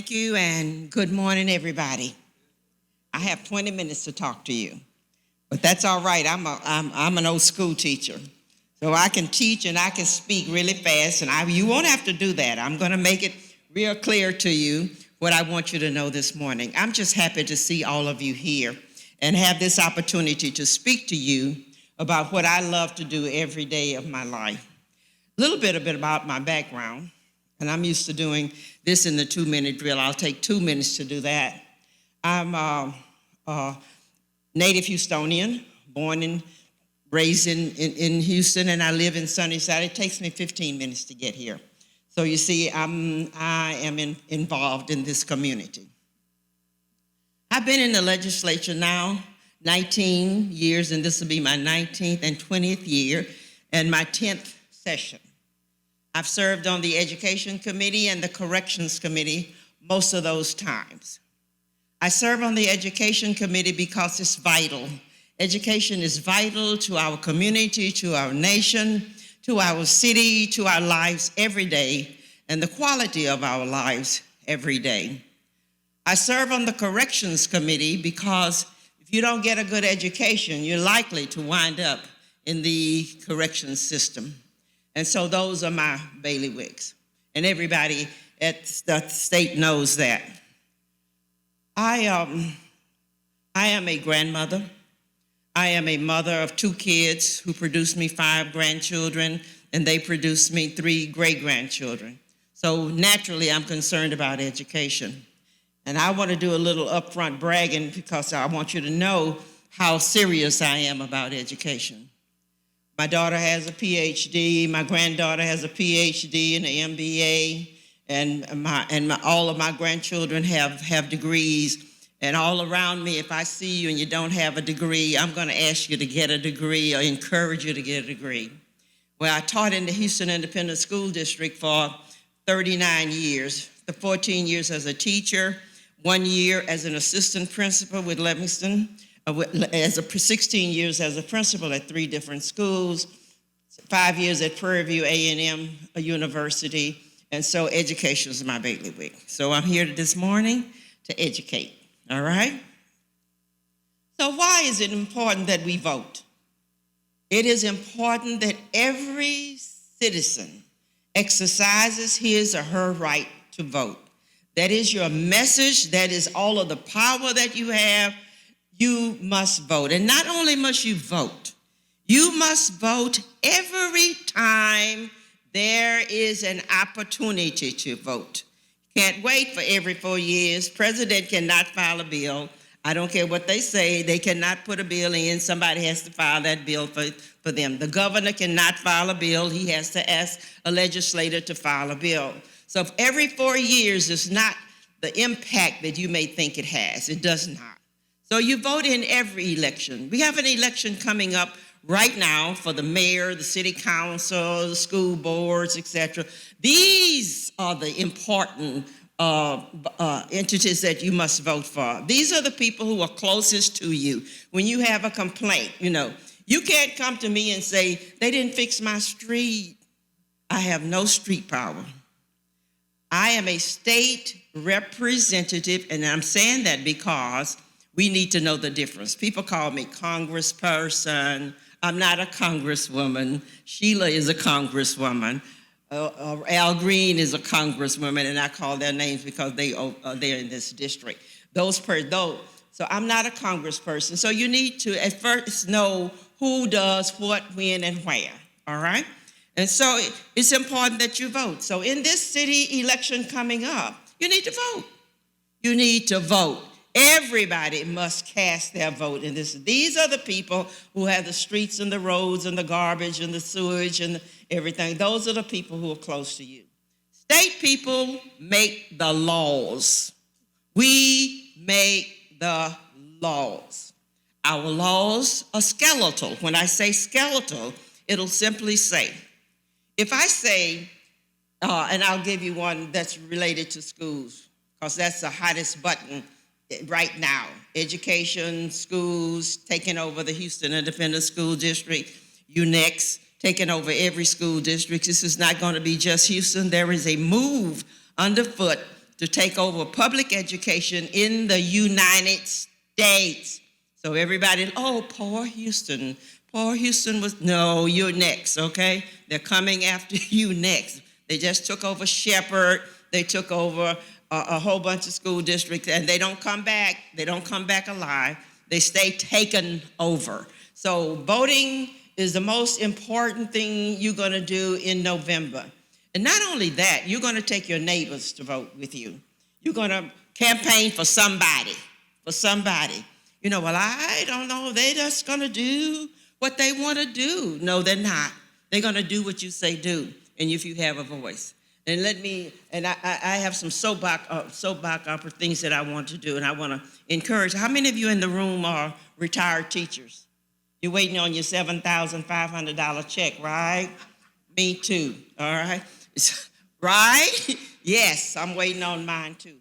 Thank you, and good morning, everybody. I have 20 minutes to talk to you, but that's all right. I'm an old school teacher, so I can teach and I can speak really fast, and you won't have to do that. I'm going to make it real clear to you what I want you to know this morning. I'm just happy to see all of you here and have this opportunity to speak to you about what I love to do every day of my life. A little bit about my background, and I'm used to doing this in the 2-minute drill. I'll take 2 minutes to do that. I'm a native Houstonian, born and raised in Houston, and I live in Sunnyside. It takes me 15 minutes to get here. So you see, I am involved in this community. I've been in the legislature now 19 years, and this will be my 19th and 20th year, and my 10th session. I've served on the Education Committee and the Corrections Committee most of those times. I serve on the Education Committee because it's vital. Education is vital to our community, to our nation, to our city, to our lives every day, and the quality of our lives every day. I serve on the Corrections Committee because if you don't get a good education, you're likely to wind up in the corrections system. And so those are my bailiwicks. And everybody at the state knows that. I am a grandmother. I am a mother of 2 kids who produced me 5 grandchildren, and they produced me 3 great-grandchildren. So naturally, I'm concerned about education. And I want to do a little upfront bragging because I want you to know how serious I am about education. My daughter has a PhD, my granddaughter has a PhD and an MBA, and all of my grandchildren have degrees. And all around me, if I see you and you don't have a degree, I'm going to ask you to get a degree or encourage you to get a degree. Well, I taught in the Houston Independent School District for 39 years, the 14 years as a teacher, 1 year as an assistant principal with Livingston, 16 years as a principal at 3 different schools, 5 years at Prairie View A&M University, and so education is my bailiwick. So I'm here this morning to educate, all right? So why is it important that we vote? It is important that every citizen exercises his or her right to vote. That is your message. That is all of the power that you have. You must vote. And not only must you vote, you must vote every time there is an opportunity to vote. Can't wait for every 4 years. President cannot file a bill. I don't care what they say. They cannot put a bill in. Somebody has to file that bill for them. The governor cannot file a bill. He has to ask a legislator to file a bill. So if every 4 years is not the impact that you may think it has. It does not. So you vote in every election. We have an election coming up right now for the mayor, the city council, the school boards, etc. These are the important entities that you must vote for. These are the people who are closest to you. When you have a complaint, you can't come to me and say, they didn't fix my street. I have no street power. I am a state representative, and I'm saying that because we need to know the difference. People call me congressperson. I'm not a congresswoman. Sheila is a congresswoman. Al Green is a congresswoman, and I call their names because they're in this district. So I'm not a congressperson. So you need to at first know who does what, when, and where, all right? And so it's important that you vote. So in this city election coming up, you need to vote. You need to vote. Everybody must cast their vote in this. These are the people who have the streets and the roads and the garbage and the sewage and everything. Those are the people who are close to you. State people make the laws. We make the laws. Our laws are skeletal. When I say skeletal, it'll simply say, if I say, and I'll give you one that's related to schools, because that's the hottest button right now. Education, schools, taking over the Houston Independent School District, UNEX, taking over every school district. This is not going to be just Houston. There is a move underfoot to take over public education in the United States. So everybody, oh, poor Houston. Poor Houston was, no, you're next, okay? They're coming after you next. They just took over Shepherd. They took over a whole bunch of school districts, and they don't come back. They don't come back alive. They stay taken over. So voting is the most important thing you're going to do in November. And not only that, you're going to take your neighbors to vote with you. You're going to campaign for somebody, You know, well, I don't know. They're just going to do what they want to do. No, they're not. They're going to do what you say do, and if you have a voice. And I have some soapbox things that I want to do, and I want to encourage. How many of you in the room are retired teachers? You're waiting on your $7,500 check, right? Me too, all right? Right? Yes, I'm waiting on mine too.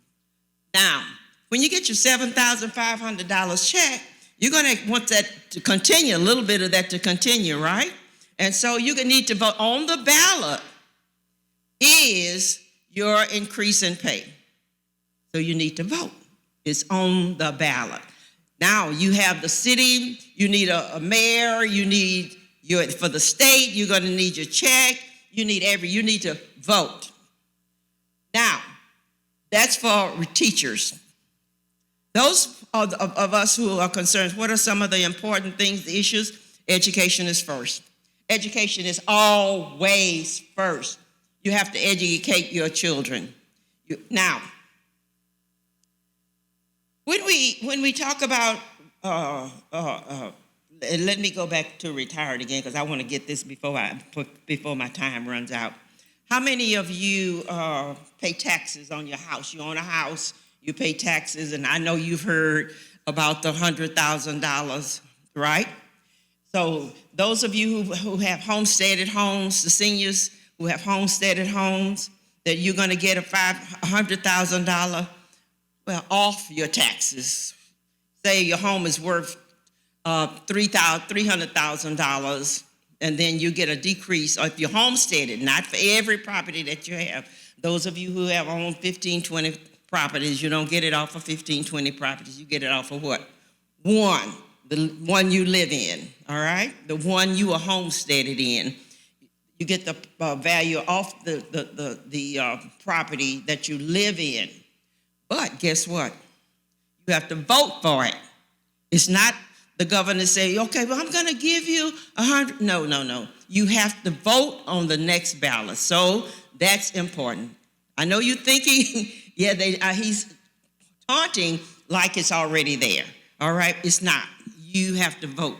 Now, when you get your $7,500 check, you're going to want that to continue, a little bit of that to continue, right? And so you're going to need to vote. On the ballot is your increase in pay. So you need to vote. It's on the ballot. Now, you have the city, you need a mayor, for the state, you're going to need your check, you need to vote. Now, that's for teachers. Those of us who are concerned, what are some of the important things, the issues? Education is first. Education is always first. You have to educate your children. Now, when we talk about, let me go back to retired again because I want to get this before my time runs out. How many of you pay taxes on your house? You own a house, you pay taxes, and I know you've heard about the $100,000, right? So those of you who have homesteaded homes, the seniors who have homesteaded homes, that you're going to get a $100,000 off your taxes. Say your home is worth $300,000, and then you get a decrease, or if you're homesteaded, not for every property that you have. Those of you who have owned 15, 20 properties, you don't get it off of 15, 20 properties. You get it off of what? One, the one you live in, all right? The one you are homesteaded in. You get the value off the property that you live in. But guess what? You have to vote for it. It's not the governor say, okay, well, I'm going to give you 100. No. You have to vote on the next ballot. So that's important. I know you're thinking, he's taunting like it's already there. All right? It's not. You have to vote.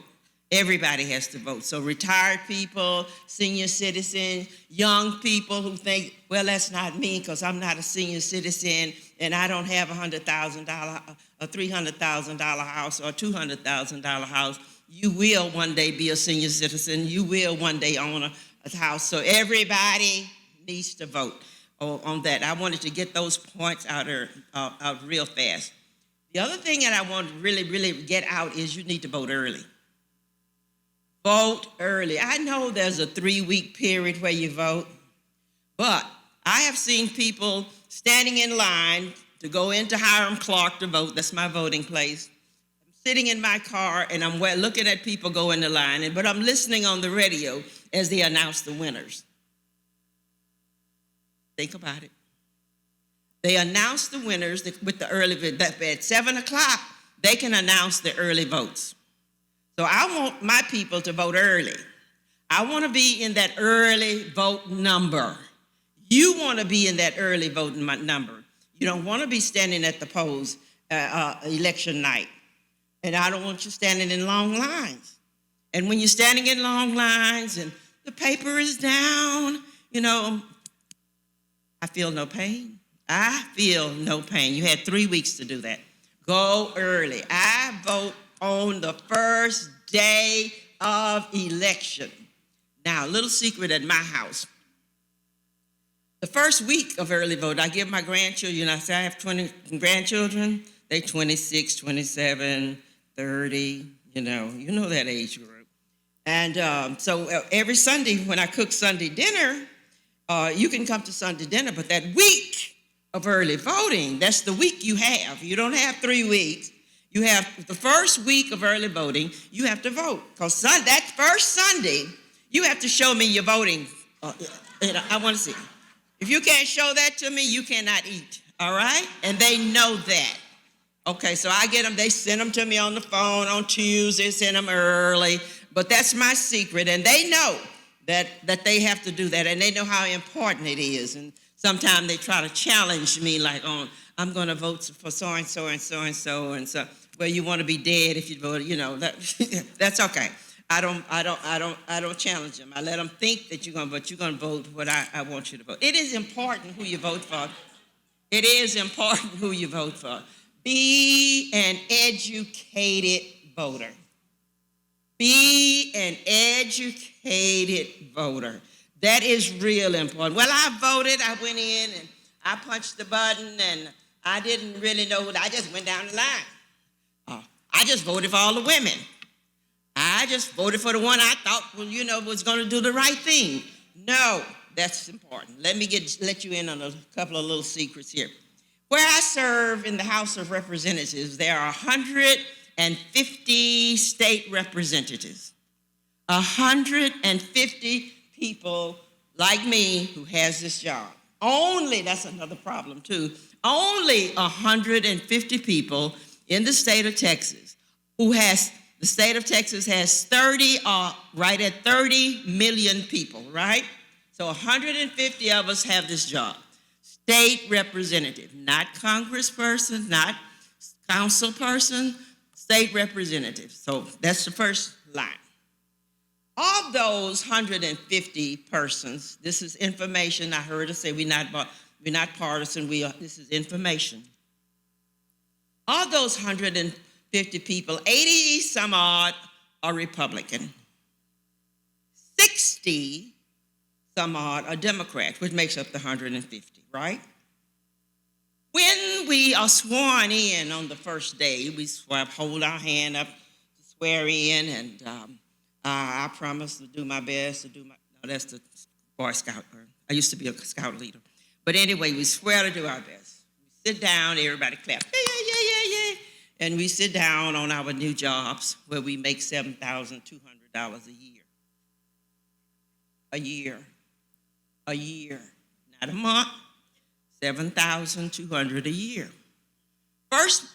Everybody has to vote. So retired people, senior citizens, young people who think, well, that's not me because I'm not a senior citizen and I don't have $100,000, a $300,000 house or a $200,000 house. You will one day be a senior citizen. You will one day own a house. So everybody needs to vote on that. I wanted to get those points out real fast. The other thing that I want to really get out is you need to vote early. Vote early. I know there's a 3-week period where you vote, but I have seen people standing in line to go into Hiram Clark to vote. That's my voting place. I'm sitting in my car, and I'm looking at people go in the line, but I'm listening on the radio as they announce the winners. Think about it. They announce the winners with the early vote. At 7 o'clock, they can announce the early votes. So I want my people to vote early. I want to be in that early vote number. You want to be in that early voting number. You don't want to be standing at the polls election night. And I don't want you standing in long lines. And when you're standing in long lines and the paper is down, I feel no pain. I feel no pain. You had 3 weeks to do that. Go early. I vote on the first day of election. Now, a little secret at my house. The first week of early vote, I give my grandchildren, I say I have 20 grandchildren. They 26, 27, 30, you know that age group. And so every Sunday when I cook Sunday dinner, you can come to Sunday dinner, but that week of early voting. That's the week you have. You don't have 3 weeks. You have the first week of early voting, you have to vote. Because that first Sunday, you have to show me your voting. I want to see. If you can't show that to me, you cannot eat, all right? And they know that. Okay, so I get them. They send them to me on the phone on Tuesday, send them early. But that's my secret, and they know that they have to do that, and they know how important it is. And sometimes they try to challenge me, like, I'm going to vote for so and so and so and so and so. Well, you want to be dead if you vote. That's okay. I don't challenge them. I let them think that you're going to vote what I want you to vote. It is important who you vote for. It is important who you vote for. Be an educated voter. Be an educated voter. That is real important. Well, I voted. I went in and I punched the button and I didn't really know. I just went down the line. I just voted for all the women. I just voted for the one I thought, was going to do the right thing. No, that's important. Let you in on a couple of little secrets here. Where I serve in the House of Representatives, there are 150 state representatives. 150 people like me who has this job. That's another problem too, only 150 people in the state of Texas the state of Texas has 30 million people, right? So 150 of us have this job. State representative, not congressperson, not council person, state representative. So that's the first line. Of those 150 persons, this is information. I heard her say we're not partisan. This is information. Of those 150 people, 80 some odd are Republican. 60 some odd are Democrat, which makes up the 150, right? When we are sworn in on the first day, we hold our hand up to swear in, and I promise to do my best that's the Boy Scout. I used to be a scout leader. But anyway, we swear to do our best. We sit down, everybody clap, yeah. And we sit down on our new jobs where we make $7,200 a year. A year, not a month, $7,200 a year. First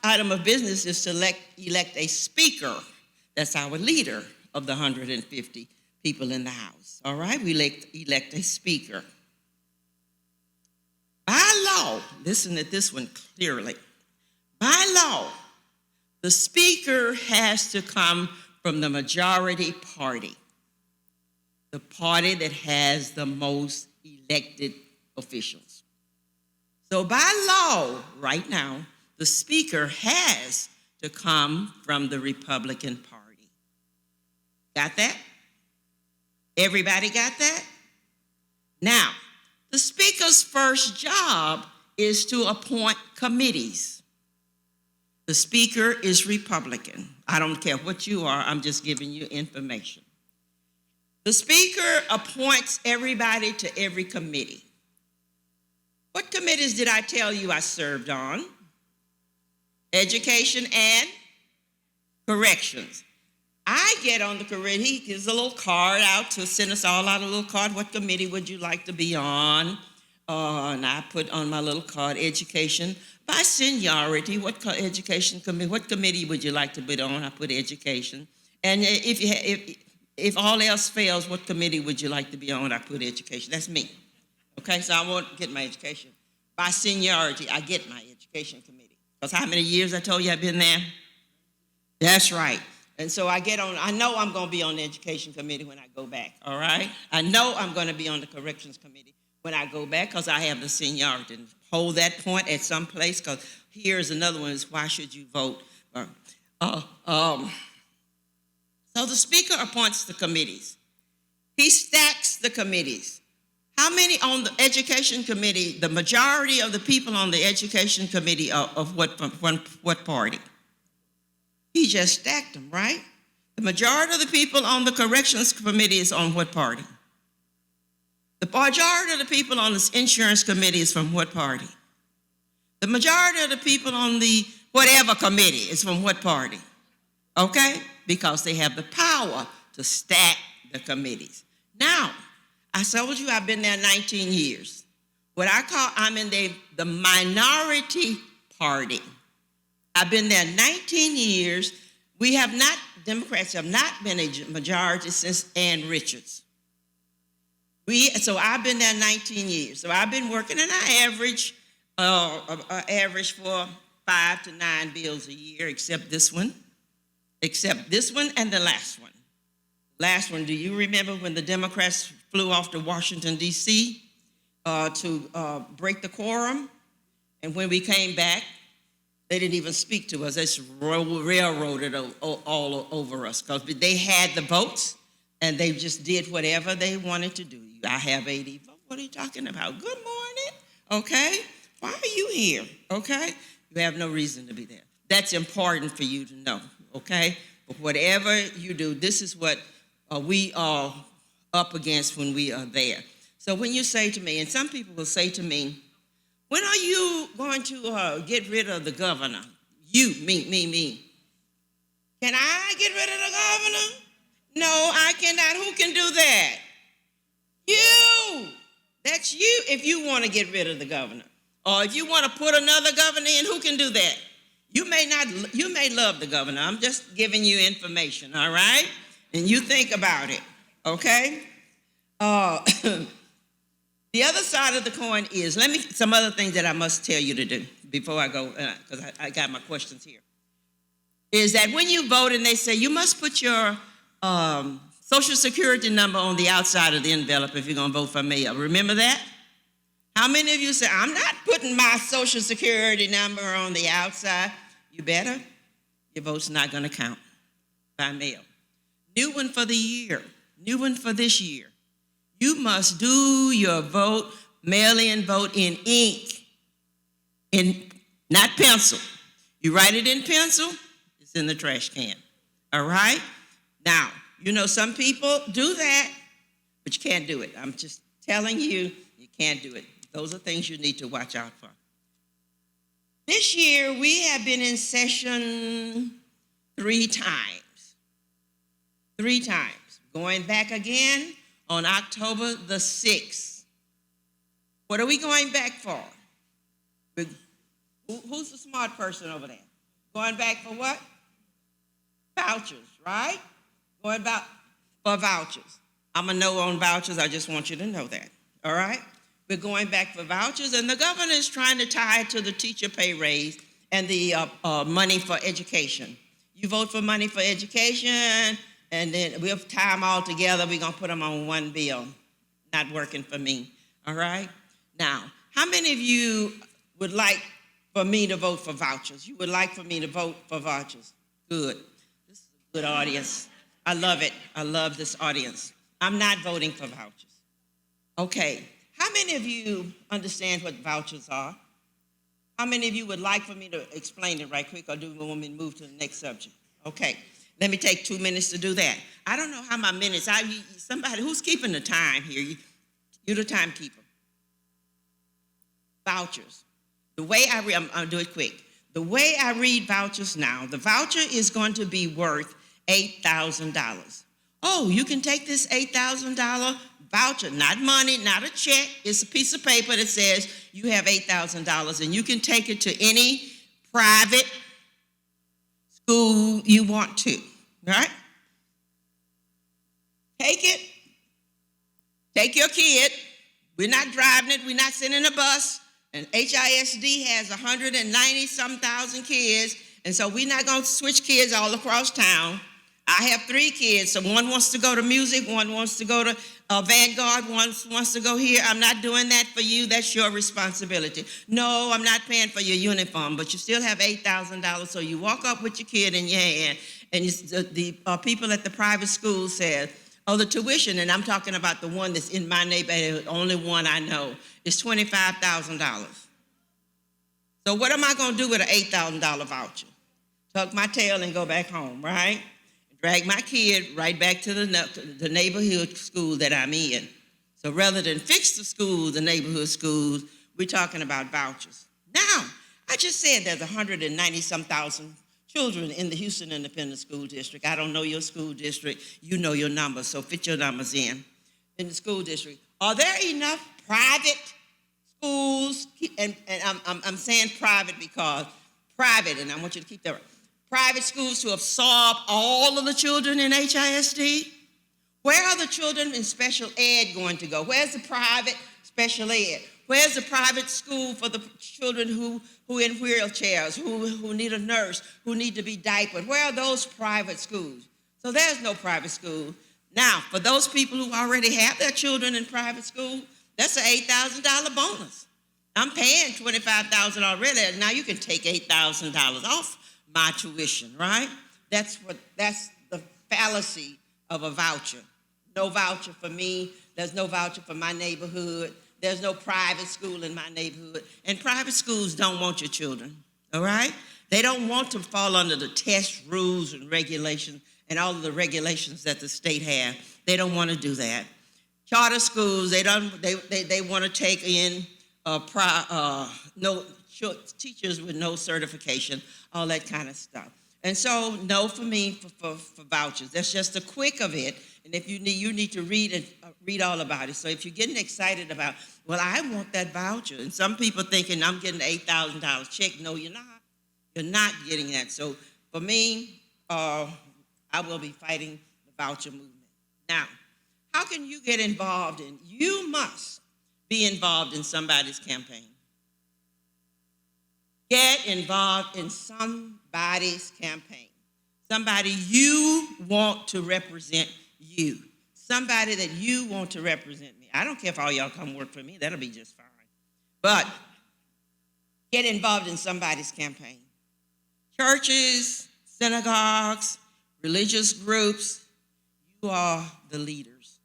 item of business is to elect a speaker. That's our leader of the 150 people in the House. All right, we elect a speaker. By law, listen to this one clearly. By law, the speaker has to come from the majority party, the party that has the most elected officials. So by law, right now, the speaker has to come from the Republican Party. Got that? Everybody got that? Now, the speaker's first job is to appoint committees. The speaker is Republican. I don't care what you are, I'm just giving you information. The speaker appoints everybody to every committee. What committees did I tell you I served on? Education and corrections. I get on the committee. He gives a little card out to send us all out a little card. What committee would you like to be on? And I put on my little card, education. By seniority, what committee would you like to be on? I put education. And if all else fails, what committee would you like to be on? I put education. That's me. Okay, so I won't get my education. By seniority, I get my education committee. Because how many years I told you I've been there? That's right. And so I know I'm going to be on the education committee when I go back, all right? I know I'm going to be on the corrections committee when I go back because I have the seniority. And hold that point at some place, because here's another one, is why should you vote? So the speaker appoints the committees. He stacks the committees. How many on the education committee, the majority of the people on the education committee of what party? He just stacked them, right? The majority of the people on the corrections committee is on what party? The majority of the people on this insurance committee is from what party? The majority of the people on the whatever committee is from what party? Okay? Because they have the power to stack the committees. Now, I told you I've been there 19 years. I'm in the minority party. I've been there 19 years. Democrats have not been a majority since Ann Richards. So I've been there 19 years. So I've been working, and I average for 5 to 9 bills a year, except this one and the last one. Last one, do you remember when the Democrats flew off to Washington, D.C. To break the quorum? And when we came back, they didn't even speak to us. They just railroaded all over us because they had the votes and they just did whatever they wanted to do. I have 80 votes. What are you talking about? Good morning. Okay. Why are you here? Okay. You have no reason to be there. That's important for you to know. Okay. But whatever you do, this is what we are up against when we are there. So when you say to me, and some people will say to me, when are you going to get rid of the governor? You, me. Can I get rid of the governor? No, I cannot. Who can do that? You. That's you if you want to get rid of the governor. Or if you want to put another governor in, who can do that? You may love the governor. I'm just giving you information, all right? And you think about it, okay? The other side of the coin is, some other things that I must tell you to do before I go, because I got my questions here, is that when you vote and they say you must put your Social Security number on the outside of the envelope if you're going to vote for mayor. Remember that? How many of you say, I'm not putting my Social Security number on the outside? You better. Your vote's not going to count by mail. New one for the year. New one for this year. You must do your vote, mail-in vote in ink, not pencil. You write it in pencil, it's in the trash can. All right? Now, some people do that, but you can't do it. I'm just telling you, you can't do it. Those are things you need to watch out for. This year, we have been in session 3 times. 3 times. Going back again on October the 6th. What are we going back for? Who's the smart person over there? Going back for what? Vouchers, right? Going back for vouchers. I'm a no on vouchers. I just want you to know that, all right? We're going back for vouchers, and the governor is trying to tie it to the teacher pay raise and the money for education. You vote for money for education, and then we'll tie them all together. We're going to put them on one bill. Not working for me, all right? Now, how many of you would like for me to vote for vouchers? You would like for me to vote for vouchers? Good. This is a good audience. I love it. I love this audience. I'm not voting for vouchers. Okay. How many of you understand what vouchers are? How many of you would like for me to explain it right quick, or do you want me to move to the next subject? Okay. Let me take 2 minutes to do that. I don't know how my minutes, somebody who's keeping the time here, you're the timekeeper. Vouchers. The way I'll do it quick. The way I read vouchers now, the voucher is going to be worth $8,000. Oh, you can take this $8,000 voucher, not money, not a check. It's a piece of paper that says you have $8,000, and you can take it to any private school you want to, right? Take it. Take your kid. We're not driving it. We're not sending a bus. And HISD has 190-some thousand kids, and so we're not going to switch kids all across town. I have 3 kids, so one wants to go to music, one wants to go to Vanguard, one wants to go here. I'm not doing that for you. That's your responsibility. No, I'm not paying for your uniform, but you still have $8,000, so you walk up with your kid in your hand, and the people at the private school said, oh, the tuition, and I'm talking about the one that's in my neighborhood, the only one I know, is $25,000. So what am I going to do with an $8,000 voucher? Tuck my tail and go back home, right? Drag my kid right back to the neighborhood school that I'm in. So rather than fix the schools, the neighborhood schools, we're talking about vouchers. Now, I just said there's 190-some thousand children in the Houston Independent School District. I don't know your school district. You know your numbers, so fit your numbers in the school district. Are there enough private schools? And I'm saying private because private, and I want you to keep that right. Private schools to absorb all of the children in HISD? Where are the children in special ed going to go? Where's the private special ed? Where's the private school for the children who in wheelchairs, who need a nurse, who need to be diapered? Where are those private schools? So there's no private school. Now, for those people who already have their children in private school, that's an $8,000 bonus. I'm paying $25,000 already. Now you can take $8,000 off my tuition, right? That's the fallacy of a voucher. No voucher for me. There's no voucher for my neighborhood. There's no private school in my neighborhood. And private schools don't want your children, all right? They don't want to fall under the test rules and regulations and all of the regulations that the state have. They don't want to do that. Charter schools, they want to take in no teachers with no certification, all that kind of stuff. And so, no for me for vouchers. That's just a quick of it. And if you need to read all about it. So if you're getting excited about, well, I want that voucher, and some people thinking I'm getting an $8,000 check. No, you're not. You're not getting that. So for me, I will be fighting the voucher movement. Now, how can you get involved in? You must be involved in somebody's campaign. Get involved in somebody's campaign. Somebody you want to represent you. Somebody that you want to represent me. I don't care if all y'all come work for me. That'll be just fine. But get involved in somebody's campaign. Churches, synagogues, religious groups, you are the leaders.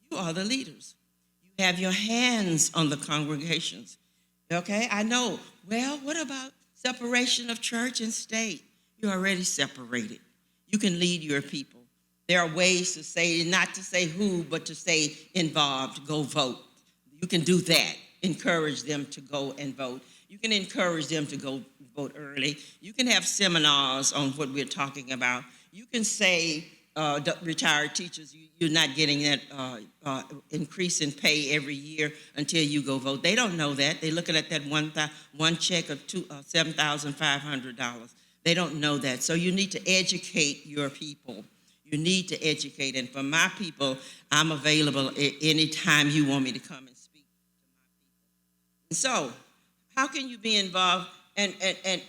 You are the leaders. You have your hands on the congregations. Okay, I know. Well, what about separation of church and state? You're already separated. You can lead your people. There are ways to say, not to say who, but to say involved, go vote. You can do that. Encourage them to go and vote. You can encourage them to go vote early. You can have seminars on what we're talking about. You can say, retired teachers, you're not getting that increase in pay every year until you go vote. They don't know that. They're looking at that one check of $7,500. They don't know that. So you need to educate your people. You need to educate. And for my people, I'm available anytime you want me to come and speak to my people. So how can you be involved? And then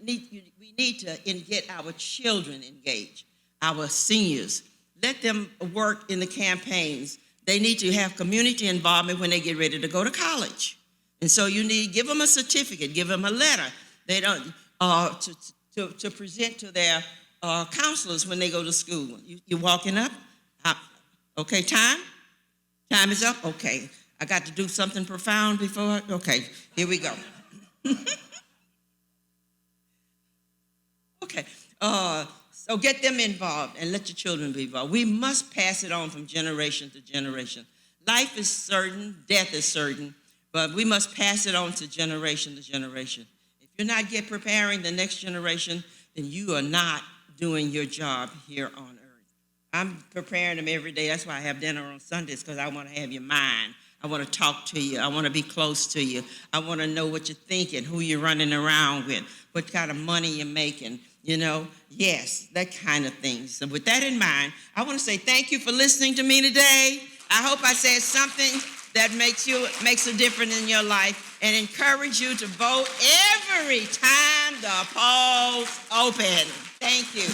we need to get our children engaged. Our seniors, let them work in the campaigns. They need to have community involvement when they get ready to go to college. And so give them a certificate, give them a letter. They don't to present to their counselors when they go to school. You walking up? Okay, time is up? Okay, I got to do something profound before? Okay, here we go. Okay, so get them involved and let your children be involved. We must pass it on from generation to generation. Life is certain, death is certain, but we must pass it on to generation. If you're not preparing the next generation, then you are not doing your job here on earth. I'm preparing them every day. That's why I have dinner on Sundays, because I want to have your mind. I want to talk to you. I want to be close to you. I want to know what you're thinking, who you're running around with, what kind of money you're making. Yes, that kind of thing. So with that in mind, I want to say thank you for listening to me today. I hope I said something that makes a difference in your life, and encourage you to vote every time the polls open. Thank you.